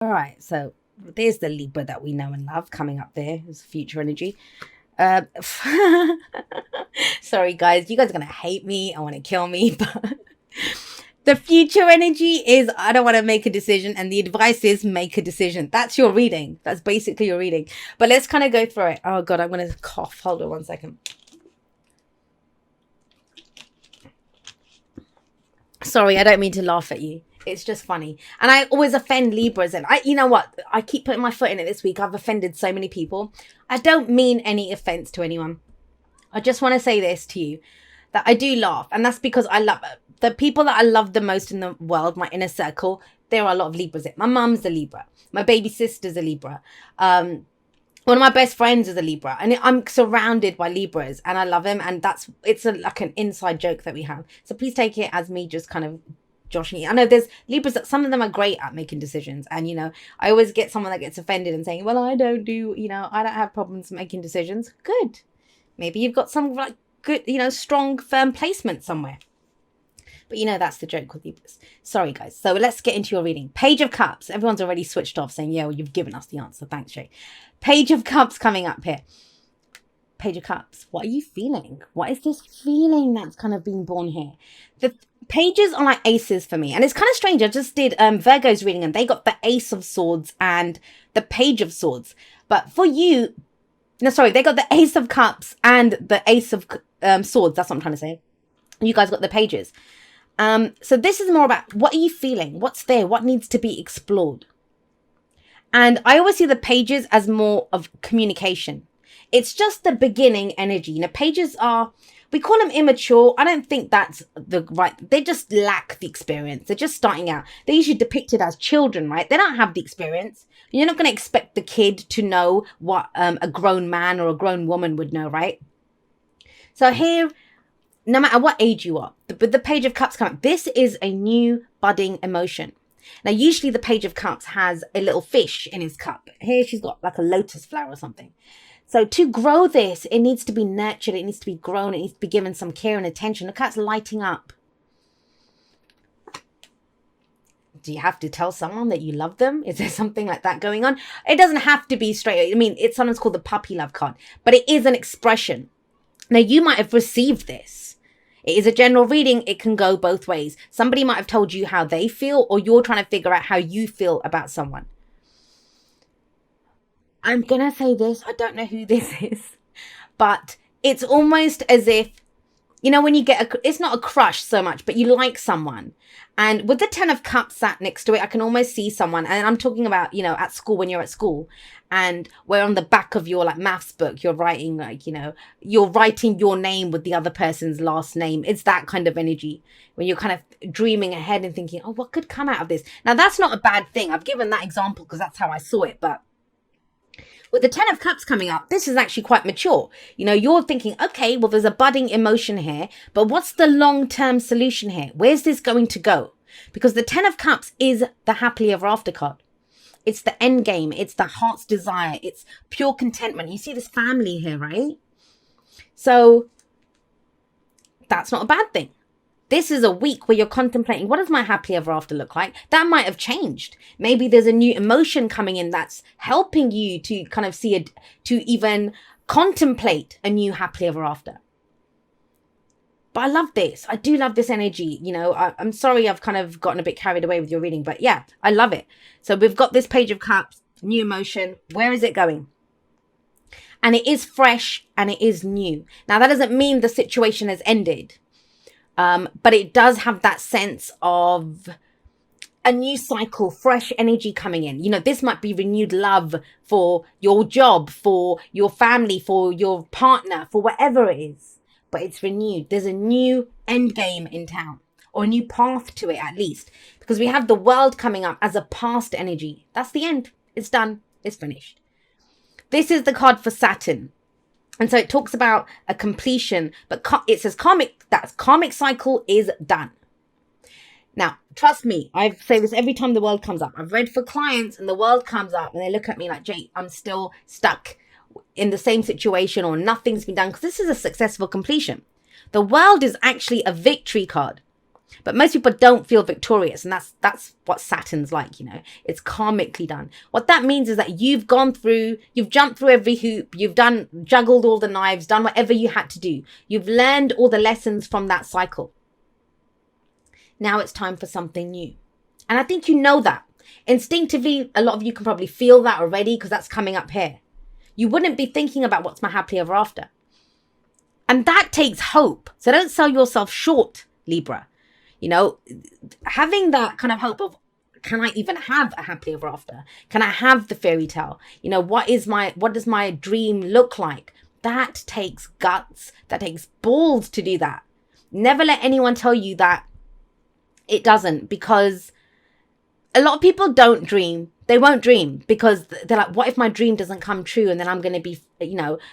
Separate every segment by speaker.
Speaker 1: All right, so there's the Libra that we know and love coming up there. It's future energy. Uh, Sorry, guys. You guys are going to hate me. I want to kill me. But the future energy is I don't want to make a decision. And the advice is make a decision. That's your reading. That's basically your reading. But let's kind of go through it. Oh, God, I'm going to cough. Hold on 1 second. Sorry, I don't mean to laugh at you. It's just funny. And I always offend Libras. And you know what? I keep putting my foot in it this week. I've offended so many people. I don't mean any offense to anyone. I just want to say this to you that I do laugh. And that's because I love the people that I love the most in the world, my inner circle. There are a lot of Libras. My mum's a Libra. My baby sister's a Libra. One of my best friends is a Libra, and I'm surrounded by Libras, and I love him. And it's like an inside joke that we have. So please take it as me just kind of joshing you. I know there's Libras that some of them are great at making decisions, and I always get someone that gets offended and saying, "Well, I don't have problems making decisions." Good, maybe you've got some like good, strong, firm placement somewhere. But that's the joke with Libras. Sorry, guys. So let's get into your reading. Page of Cups. Everyone's already switched off saying, yeah, well, you've given us the answer. Thanks, Shay. Page of Cups coming up here. Page of Cups. What are you feeling? What is this feeling that's kind of being born here? The pages are like aces for me. And it's kind of strange. I just did Virgo's reading and they got the Ace of Swords and the Page of Swords. But for you, no, sorry, they got the Ace of Cups and the Ace of Swords. That's what I'm trying to say. You guys got the pages. So this is more about what are you feeling? What's there? What needs to be explored? And I always see the pages as more of communication. It's just the beginning energy. Pages we call them immature. I don't think that's the right. They just lack the experience. They're just starting out. They're usually depicted as children, right? They don't have the experience. You're not going to expect the kid to know what a grown man or a grown woman would know, right? So here, no matter what age you are, with the Page of Cups coming, this is a new budding emotion. Now, usually the Page of Cups has a little fish in his cup. Here she's got like a lotus flower or something. So to grow this, it needs to be nurtured. It needs to be grown. It needs to be given some care and attention. Look how it's lighting up. Do you have to tell someone that you love them? Is there something like that going on? It doesn't have to be straight. I mean, it's sometimes called the puppy love card, but it is an expression. Now, you might have received this. It is a general reading. It can go both ways. Somebody might have told you how they feel, or you're trying to figure out how you feel about someone. I'm going to say this. I don't know who this is, but it's almost as if, when you get it's not a crush so much, but you like someone. And with the 10 of Cups sat next to it, I can almost see someone. And I'm talking about, at school, when you're at school and where on the back of your like maths book, you're writing you're writing your name with the other person's last name. It's that kind of energy when you're kind of dreaming ahead and thinking, oh, what could come out of this? Now, that's not a bad thing. I've given that example because that's how I saw it. But with the 10 of Cups coming up, this is actually quite mature. You're thinking, okay, well, there's a budding emotion here, but what's the long-term solution here? Where's this going to go? Because the 10 of Cups is the happily ever after card. It's the end game. It's the heart's desire. It's pure contentment. You see this family here, right? So that's not a bad thing. This is a week where you're contemplating, what does my happily ever after look like? That might have changed. Maybe there's a new emotion coming in that's helping you to kind of see it, to even contemplate a new happily ever after. But I love this. I do love this energy. I'm sorry I've kind of gotten a bit carried away with your reading, but yeah, I love it. So we've got this Page of Cups, new emotion. Where is it going? And it is fresh and it is new. Now, that doesn't mean the situation has ended. But it does have that sense of a new cycle, fresh energy coming in. This might be renewed love for your job, for your family, for your partner, for whatever it is. But it's renewed. There's a new end game in town, or a new path to it at least. Because we have the World coming up as a past energy. That's the end. It's done. It's finished. This is the card for Saturn. And so it talks about a completion, but it says that karmic cycle is done. Now, trust me, I say this every time the World comes up. I've read for clients and the World comes up and they look at me like, Jay, I'm still stuck in the same situation or nothing's been done, because this is a successful completion. The World is actually a victory card. But most people don't feel victorious, and that's what Saturn's like, It's karmically done. What that means is that you've jumped through every hoop, you've juggled all the knives, done whatever you had to do. You've learned all the lessons from that cycle. Now it's time for something new. And I think you know that. Instinctively, a lot of you can probably feel that already because that's coming up here. You wouldn't be thinking about what's my happily ever after. And that takes hope. So don't sell yourself short, Libra. Having that kind of hope of, can I even have a happily ever after? Can I have the fairy tale? What does my dream look like? That takes guts. That takes balls to do that. Never let anyone tell you that it doesn't, because a lot of people don't dream. They won't dream because they're like, what if my dream doesn't come true? And then I'm going to be,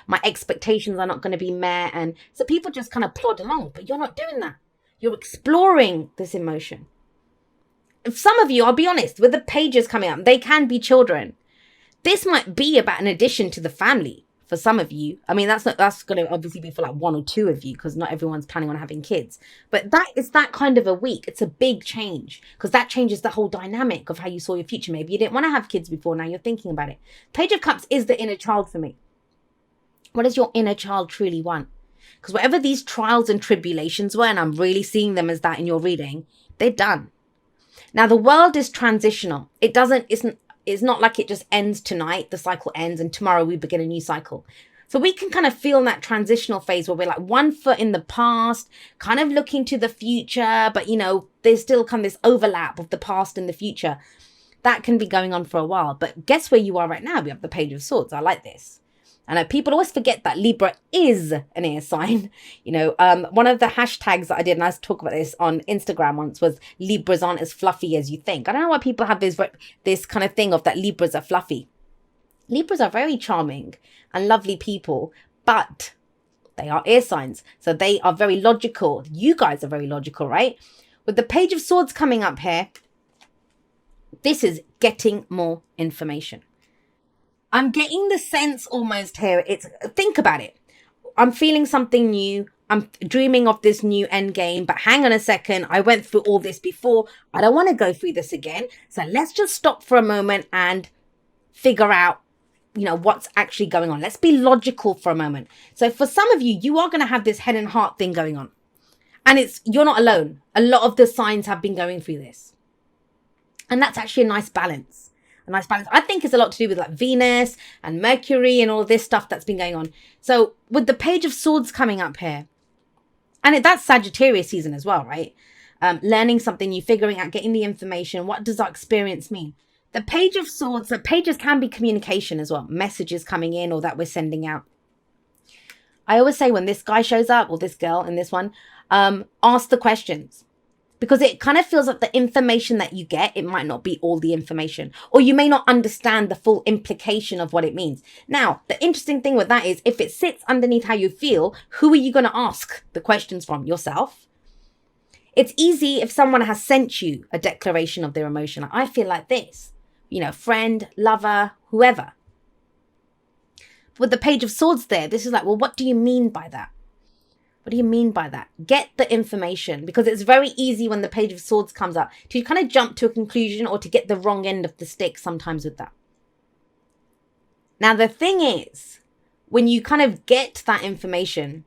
Speaker 1: my expectations are not going to be met. And so people just kind of plod along, but you're not doing that. You're exploring this emotion. If some of you, I'll be honest, with the pages coming up, they can be children. This might be about an addition to the family for some of you. I mean, that's going to obviously be for like one or two of you because not everyone's planning on having kids. But it's that kind of a week. It's a big change because that changes the whole dynamic of how you saw your future. Maybe you didn't want to have kids before. Now you're thinking about it. Page of Cups is the inner child for me. What does your inner child truly want? Because whatever these trials and tribulations were, and I'm really seeing them as that in your reading, they're done. Now the world is transitional. It's not like it just ends tonight, the cycle ends, and tomorrow we begin a new cycle. So we can kind of feel in that transitional phase where we're like 1 foot in the past, kind of looking to the future, but there's still kind of this overlap of the past and the future. That can be going on for a while. But guess where you are right now? We have the Page of Swords. I like this. I know people always forget that Libra is an air sign. One of the hashtags that I did, and I talk about this on Instagram once, was Libras aren't as fluffy as you think. I don't know why people have this kind of thing of that Libras are fluffy. Libras are very charming and lovely people, but they are air signs. So they are very logical. You guys are very logical, right? With the Page of Swords coming up here, this is getting more information. I'm getting the sense almost here. Think about it. I'm feeling something new. I'm dreaming of this new end game, but hang on a second. I went through all this before. I don't want to go through this again. So let's just stop for a moment and figure out, what's actually going on. Let's be logical for a moment. So for some of you, you are going to have this head and heart thing going on. And you're not alone. A lot of the signs have been going through this. And that's actually a nice balance. I think it's a lot to do with like Venus and Mercury and all this stuff that's been going on. So with the Page of Swords coming up here, and that's Sagittarius season as well, right? Learning something new, figuring out, getting the information. What does our experience mean? The Page of Swords, the pages can be communication as well. Messages coming in or that we're sending out. I always say when this guy shows up or this girl in this one, ask the questions. Because it kind of feels like the information that you get, it might not be all the information. Or you may not understand the full implication of what it means. Now, the interesting thing with that is if it sits underneath how you feel, who are you going to ask the questions from? Yourself? It's easy if someone has sent you a declaration of their emotion. Like, I feel like this. Friend, lover, whoever. With the Page of Swords there, this is like, well, what do you mean by that? What do you mean by that? Get the information, because it's very easy when the Page of Swords comes up to kind of jump to a conclusion or to get the wrong end of the stick sometimes with that. Now, the thing is, when you kind of get that information,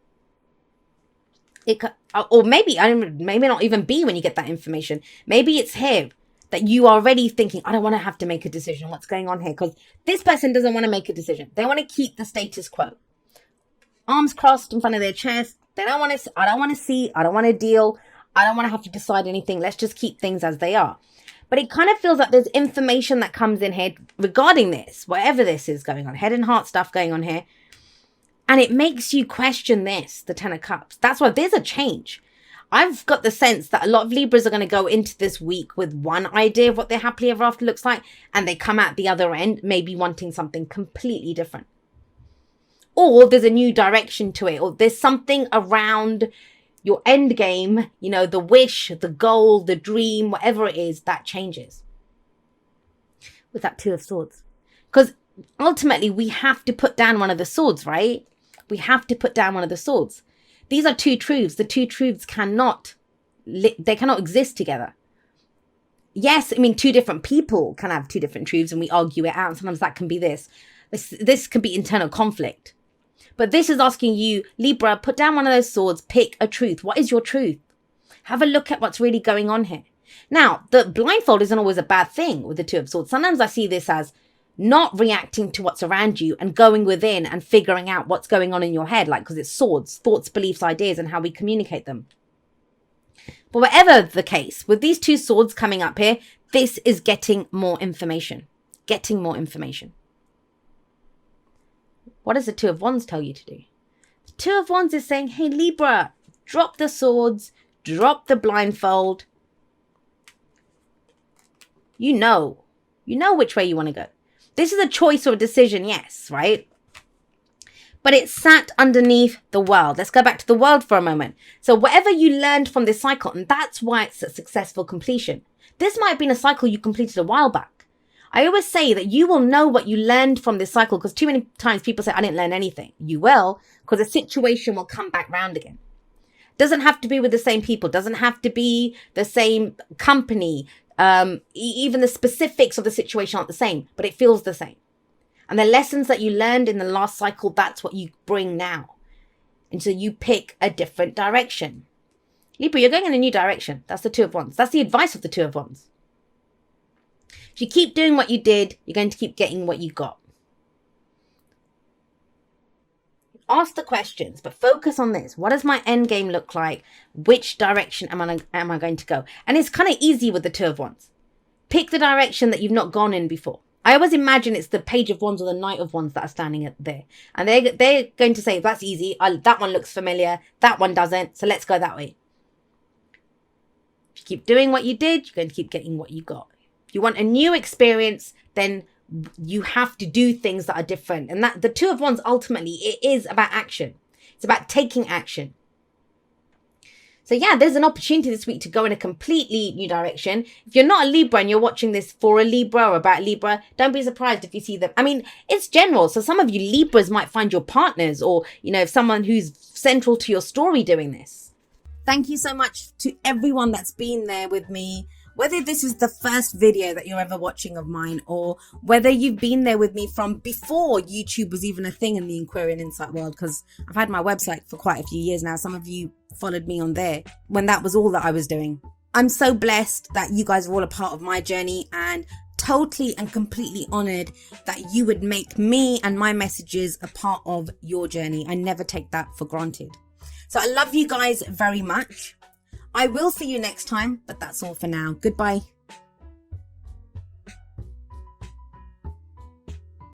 Speaker 1: or maybe not even be when you get that information. Maybe it's here that you are already thinking, I don't want to have to make a decision. What's going on here? Because this person doesn't want to make a decision. They want to keep the status quo. Arms crossed in front of their chest. I don't want to see, I don't want to deal, I don't want to have to decide anything. Let's just keep things as they are. But it kind of feels like there's information that comes in here regarding this, whatever this is going on, head and heart stuff going on here. And it makes you question this, the Ten of Cups. That's why there's a change. I've got the sense that a lot of Libras are going to go into this week with one idea of what their happily ever after looks like. And they come out the other end, maybe wanting something completely different. Or there's a new direction to it, or there's something around your end game, the wish, the goal, the dream, whatever it is, that changes. With that Two of Swords. Because ultimately, we have to put down one of the swords, right? We have to put down one of the swords. These are two truths. The two truths cannot they cannot exist together. Yes, I mean, two different people can have two different truths and we argue it out. And sometimes that can be this can be internal conflict. But this is asking you, Libra, put down one of those swords, pick a truth. What is your truth? Have a look at what's really going on here. Now, the blindfold isn't always a bad thing with the Two of Swords. Sometimes I see this as not reacting to what's around you and going within and figuring out what's going on in your head, like, because it's swords, thoughts, beliefs, ideas, and how we communicate them. But whatever the case, with these two swords coming up here, this is getting more information. Getting more information. What does the Two of Wands tell you to do? The Two of Wands is saying, hey, Libra, drop the swords, drop the blindfold. You know which way you want to go. This is a choice or a decision, yes, right? But it's sat underneath the world. Let's go back to the world for a moment. So whatever you learned from this cycle, and that's why it's a successful completion. This might have been a cycle you completed a while back. I always say that you will know what you learned from this cycle, because too many times people say, I didn't learn anything. You will, because a situation will come back round again. Doesn't have to be with the same people. Doesn't have to be the same company. Even the specifics of the situation aren't the same, but it feels the same. And the lessons that you learned in the last cycle, that's what you bring now. And so you pick a different direction. Libra, you're going in a new direction. That's the Two of Wands. That's the advice of the Two of Wands. If you keep doing what you did, you're going to keep getting what you got. Ask the questions, but focus on this. What does my end game look like? Which direction am I going to go? And it's kind of easy with the Two of Wands. Pick the direction that you've not gone in before. I always imagine it's the Page of Wands or the Knight of Wands that are standing there. And they're going to say, that's easy. That one looks familiar. That one doesn't. So let's go that way. If you keep doing what you did, you're going to keep getting what you got. If you want a new experience, then you have to do things that are different. And that the Two of Wands, ultimately, it is about action. It's about taking action. So yeah, there's an opportunity this week to go in a completely new direction. If you're not a Libra and you're watching this for a Libra or about Libra, don't be surprised if you see them. I mean, it's general. So some of you Libras might find your partners, or, you know, someone who's central to your story doing this. Thank you so much to everyone that's been there with me. Whether this is the first video that you're ever watching of mine, or whether you've been there with me from before YouTube was even a thing in the Aquarian Insight world, because I've had my website for quite a few years now. Some of you followed me on there when that was all that I was doing. I'm so blessed that you guys are all a part of my journey, and totally and completely honored that you would make me and my messages a part of your journey. I never take that for granted. So I love you guys very much. I will see you next time, but that's all for now. Goodbye.